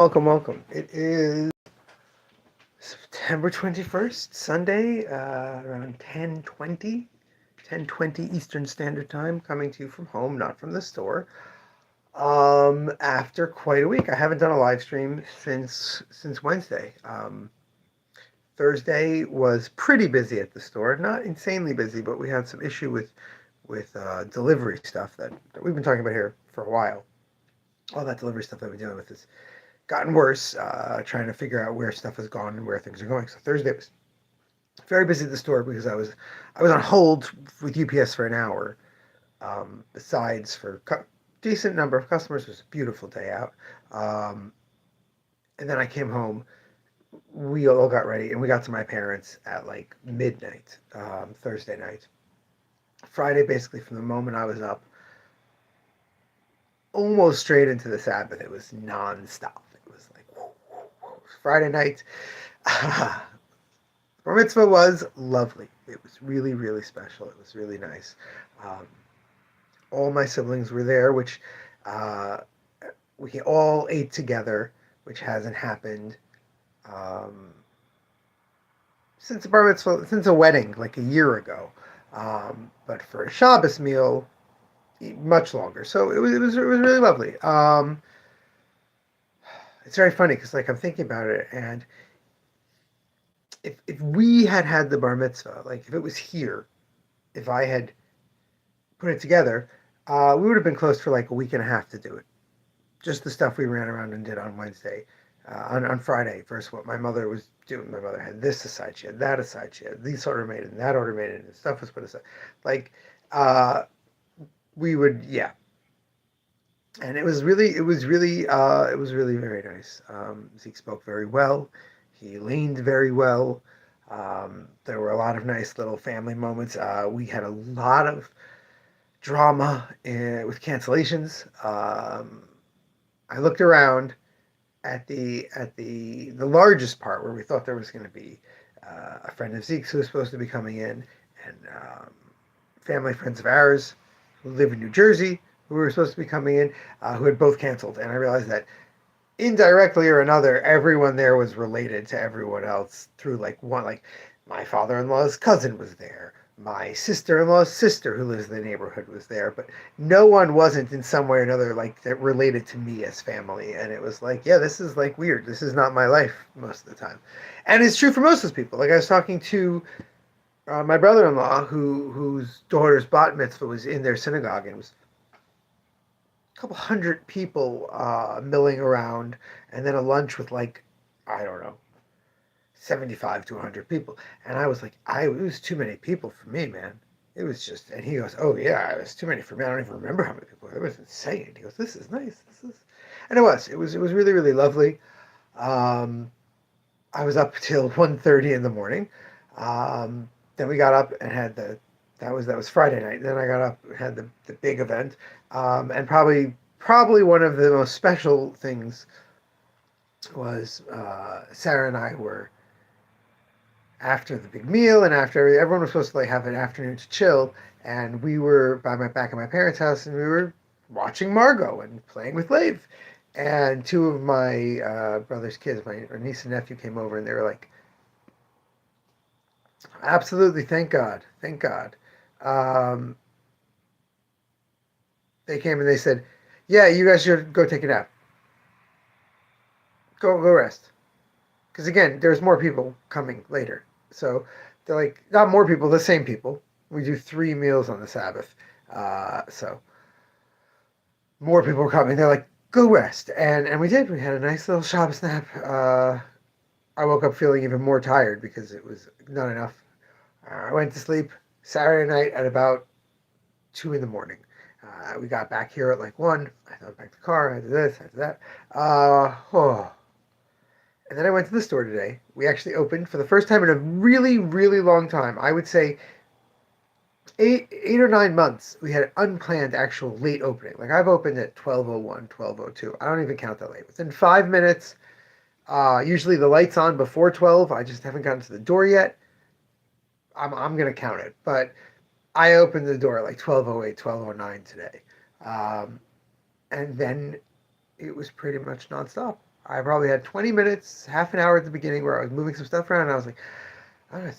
Welcome, welcome. It is September 21st, Sunday, around 10:20 Eastern Standard Time, coming to you from home, not from the store. After quite a week. I haven't done a live stream since Wednesday. Thursday was pretty busy at the store, not insanely busy, but we had some issue with delivery stuff that we've been talking about here for a while. All that delivery stuff that we've been dealing with is gotten worse, trying to figure out where stuff has gone and where things are going. So Thursday was very busy at the store because I was on hold with UPS for an hour. Besides for decent number of customers, it was a beautiful day out. Um, and then I came home. We all got ready and we got to my parents at like midnight Thursday night. Friday, basically from the moment I was up, almost straight into the Sabbath. It was nonstop. It was like whoo, whoo, whoo. Friday night. Bar mitzvah was lovely. It was really, really special. It was really nice. Um, all my siblings were there, which uh, we all ate together, which hasn't happened um, since a bar mitzvah, since a wedding like a year ago. But for a Shabbos meal, much longer. So it was really lovely. It's very funny because like I'm thinking about it, and if we had had the bar mitzvah, like if it was here, if I had put it together, we would have been closed for like a week and a half to do it. Just the stuff we ran around and did on Wednesday, on Friday versus what my mother was doing. My mother had this aside, she had that aside, she had these order made and that order made and stuff was put aside. Like, uh, we would, yeah. And it was really very nice. Zeke spoke very well. He leaned very well. There were a lot of nice little family moments. We had a lot of drama with cancellations. I looked around at the largest part where we thought there was going to be a friend of Zeke's who was supposed to be coming in, and family friends of ours who live in New Jersey who were supposed to be coming in, who had both canceled. And I realized that indirectly or another, everyone there was related to everyone else through like one, like my father-in-law's cousin was there. My sister-in-law's sister, who lives in the neighborhood, was there, but no one wasn't in some way or another like that related to me as family. And it was like, yeah, this is like weird. This is not my life most of the time, and it's true for most of those people. Like I was talking to my brother-in-law, whose daughter's bat mitzvah was in their synagogue, and it was couple hundred people milling around, and then a lunch with like, I don't know, 75 to 100 people. And I was like, it was too many people for me, man. It was just, and he goes, oh yeah, it was too many for me. I don't even remember how many people. It was insane. He goes, this is nice. And it was really, really lovely. Um, I was up till 1:30 in the morning. Then we got up and had that was Friday night. Then I got up and had the big event, and probably one of the most special things was Sarah and I were after the big meal and after everyone was supposed to like have an afternoon to chill, and we were back at my parents' house and we were watching Margot and playing with Lave. And two of my brother's kids, my niece and nephew, came over and they were like, absolutely, thank God, thank God. Um, they came and they said, "Yeah, you guys should go take a nap. Go rest." Because again, there's more people coming later. So they're like, not more people, the same people. We do 3 meals on the Sabbath, so more people were coming. They're like, "Go rest," and we did. We had a nice little Shabbos nap. I woke up feeling even more tired because it was not enough. I went to sleep Saturday night at about 2 in the morning. We got back here at like 1. I thought back to the car. I did this. I did that. Oh. And then I went to the store today. We actually opened for the first time in a really, really long time. I would say 8 or 9 months. We had an unplanned actual late opening. Like I've opened at 12:01, 12:02. I don't even count that late. Within 5 minutes. Usually the light's on before 12. I just haven't gotten to the door yet. I'm gonna count it, but I opened the door at like 12:08, 12:09 today, and then it was pretty much nonstop. I probably had 20 minutes, half an hour at the beginning where I was moving some stuff around, and I was like, oh,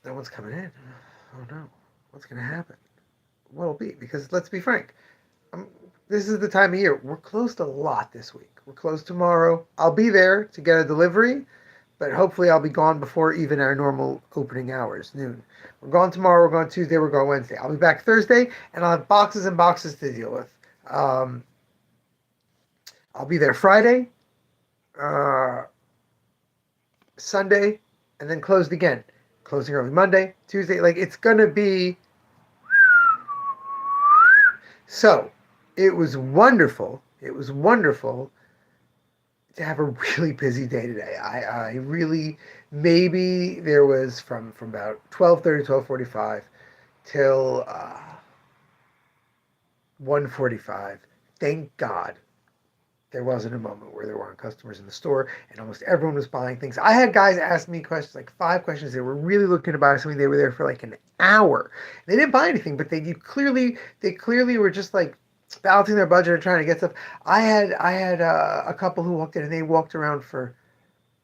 no one's coming in. Oh no, what's going to happen? What'll be? Because let's be frank, um, this is the time of year. We're closed a lot this week. We're closed tomorrow. I'll be there to get a delivery, but hopefully I'll be gone before even our normal opening hours, noon. We're gone tomorrow, we're going Tuesday, we're going Wednesday. I'll be back Thursday, and I'll have boxes and boxes to deal with. Um, I'll be there Friday, uh, Sunday, and then closed again. Closing early Monday, Tuesday. Like, it's going to be. So, it was wonderful. It was wonderful to have a really busy day today. I really, maybe there was from about 12:30, 12:45 till 1:45. Thank God there wasn't a moment where there weren't customers in the store, and almost everyone was buying things. I had guys ask me questions, like 5 questions. They were really looking to buy something. They were there for like an hour. They didn't buy anything, but they clearly were just like balancing their budget and trying to get stuff. I had a couple who walked in, and they walked around for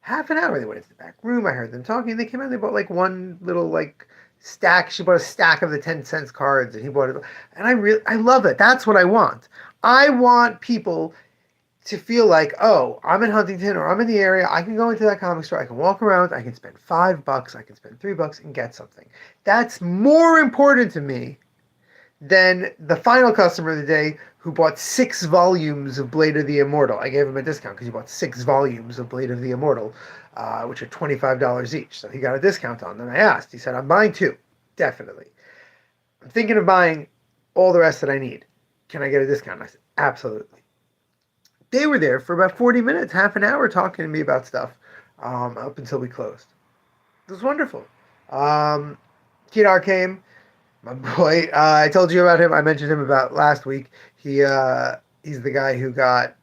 half an hour. They went into the back room. I heard them talking. They came out. They bought like one little like stack. She bought a stack of the 10 cents cards, and he bought it. And I love it. That's what I want. I want people to feel like, oh, I'm in Huntington or I'm in the area. I can go into that comic store. I can walk around. I can spend $5. I can spend $3 and get something. That's more important to me than the final customer of the day who bought 6 volumes of Blade of the Immortal. I gave him a discount because he bought 6 volumes of Blade of the Immortal, which are $25 each. So he got a discount on them. I asked. He said, I'm buying 2. Definitely. I'm thinking of buying all the rest that I need. Can I get a discount? I said, absolutely. They were there for about 40 minutes, half an hour, talking to me about stuff up until we closed. It was wonderful. Kedar came. My boy, I told you about him. I mentioned him about last week. He's the guy who got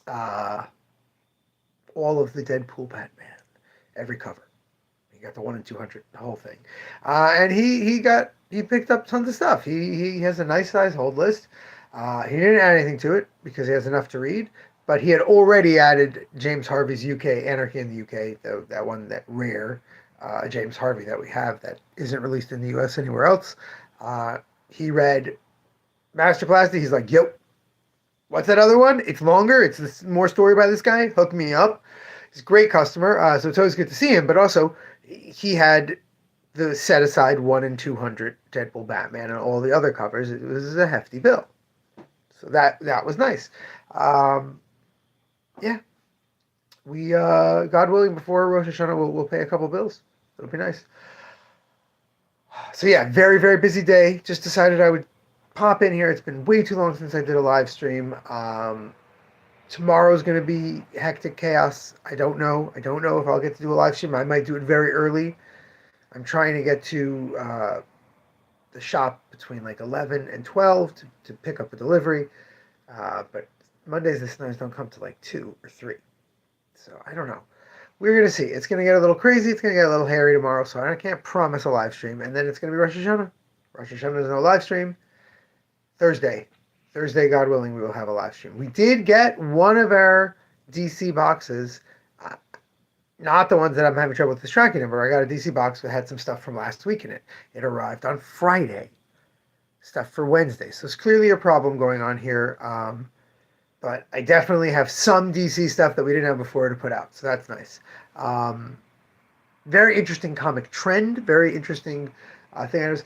all of the Deadpool Batman, every cover. He got the 1 in 200, the whole thing, and he picked up tons of stuff. He has a nice size hold list. He didn't add anything to it because he has enough to read, but he had already added James Harvey's UK Anarchy in the UK, that one, that rare James Harvey that we have that isn't released in the US anywhere else. He read Master Plasty. He's like, "Yo, what's that other one? It's longer. It's more story by this guy. Hook me up." He's a great customer, so it's always good to see him. But also, he had the set aside 1 in 200 Deadpool Batman and all the other covers. It was a hefty bill. So that was nice. Yeah, we God willing, before Rosh Hashanah, we'll pay a couple bills. It'll be nice. So yeah, very very busy day. Just decided I would pop in here. It's been way too long since I did a live stream. Tomorrow's going to be hectic chaos. I don't know if I'll get to do a live stream. I might do it very early. I'm trying to get to the shop between like 11 and 12 to pick up a delivery. But Mondays the snows don't come to like 2 or 3. So I don't know. We're going to see. It's going to get a little crazy. It's going to get a little hairy tomorrow. So I can't promise a live stream. And then it's going to be Rosh Hashanah. Rosh Hashanah is no live stream. Thursday, God willing, we will have a live stream. We did get one of our DC boxes. Not the ones that I'm having trouble with this tracking number. I got a DC box that had some stuff from last week in it. It arrived on Friday. Stuff for Wednesday. So it's clearly a problem going on here. But I definitely have some DC stuff that we didn't have before to put out. So that's nice. Very interesting comic trend. Very interesting thing.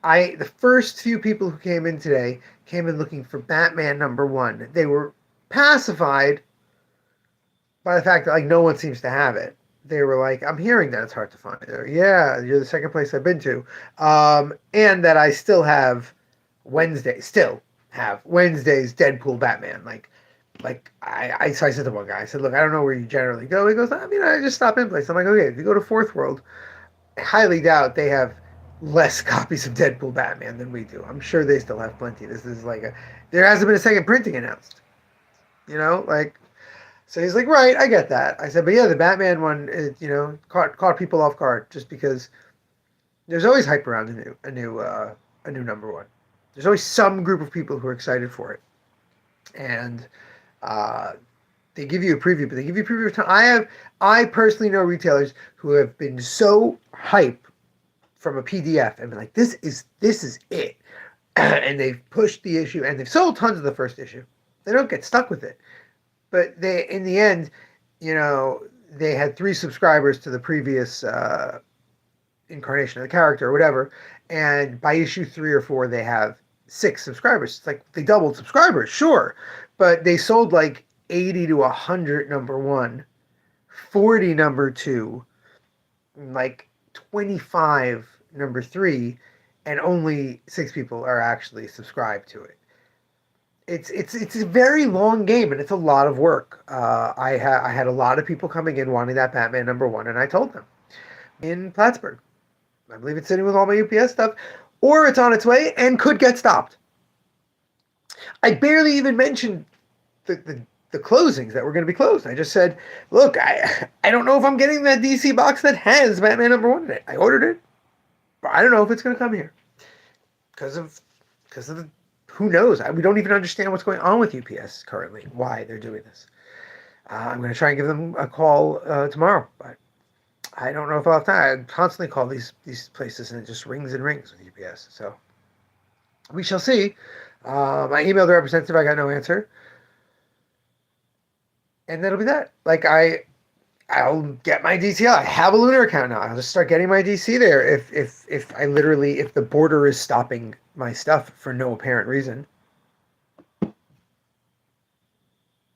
The first few people who came in today came in looking for Batman #1. They were pacified by the fact that like no one seems to have it. They were like, I'm hearing that it's hard to find. Yeah, you're the second place I've been to. And that I still have Wednesday's Deadpool Batman. I said to one guy, I said, look, I don't know where you generally go. He goes, I just stop in place. I'm like, okay, if you go to Fourth World, I highly doubt they have less copies of Deadpool Batman than we do. I'm sure they still have plenty. This is there hasn't been a second printing announced. So he's like, right, I get that. I said, but yeah, the Batman one, caught people off guard just because there's always hype around a new #1. There's always some group of people who are excited for it, and Uh, they give you a preview, but they give you a preview of time. I personally know retailers who have been so hype from a PDF and been like, this is it. And they've pushed the issue and they've sold tons of the first issue. They don't get stuck with it. But they, in the end, they had 3 subscribers to the previous incarnation of the character or whatever. And by issue 3 or 4, they have 6 subscribers. It's like they doubled subscribers, sure. But they sold like 80 to 100 number 1, 40 number 2, like 25 number 3, and only 6 people are actually subscribed to it. It's a very long game and it's a lot of work. I had a lot of people coming in wanting that Batman number 1, and I told them in Plattsburgh, I believe it's sitting with all my UPS stuff, or it's on its way and could get stopped. I barely even mentioned the closings that were going to be closed. I just said, look, I don't know if I'm getting that DC box that has Batman number 1 in it. I ordered it, but I don't know if it's going to come here because of the, who knows? We don't even understand what's going on with UPS currently, why they're doing this. I'm going to try and give them a call tomorrow, but I don't know if I'll have time. I constantly call these places and it just rings and rings with UPS. So we shall see. I emailed the representative. I got no answer. And that'll be that. Like, I'll get my DC. I have a Lunar account now. I'll just start getting my DC there if I literally, if the border is stopping my stuff for no apparent reason.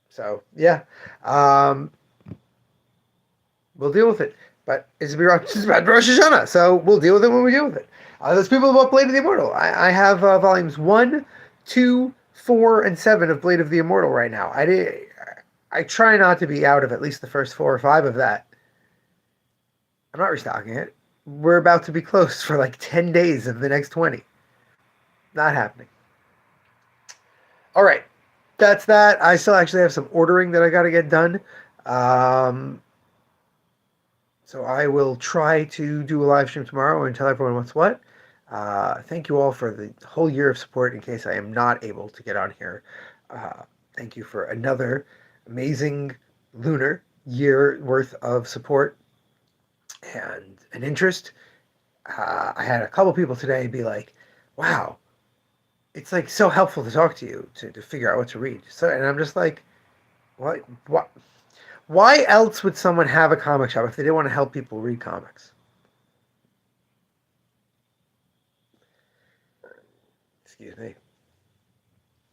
So, yeah. We'll deal with it. But it's about Rosh Hashanah, so we'll deal with it when we deal with it. There's people about Blade of the Immortal. I have volumes 1, 2, 4, and 7 of Blade of the Immortal right now. I try not to be out of at least the first 4 or 5 of that. I'm not restocking it. We're about to be closed for like 10 days of the next 20. Not happening. All right. That's that. I still actually have some ordering that I got to get done. So I will try to do a live stream tomorrow and tell everyone what's what. Thank you all for the whole year of support in case I am not able to get on here. Thank you for another amazing lunar year worth of support and an interest. I had a couple people today be like, wow, it's like so helpful to talk to you to figure out what to read. So, and I'm just like, what? Why else would someone have a comic shop if they didn't want to help people read comics? Excuse me.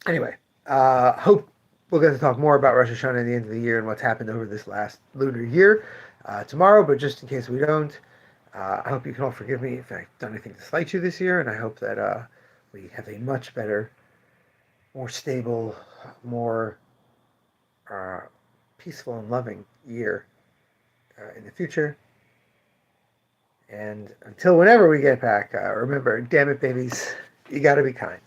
Anyway, hope we'll get to talk more about Rosh Hashanah at the end of the year and what's happened over this last lunar year tomorrow, but just in case we don't, I hope you can all forgive me if I've done anything to slight you this year, and I hope that we have a much better, more stable, more peaceful and loving year in the future. And until whenever we get back, remember, damn it, babies, you gotta be kind.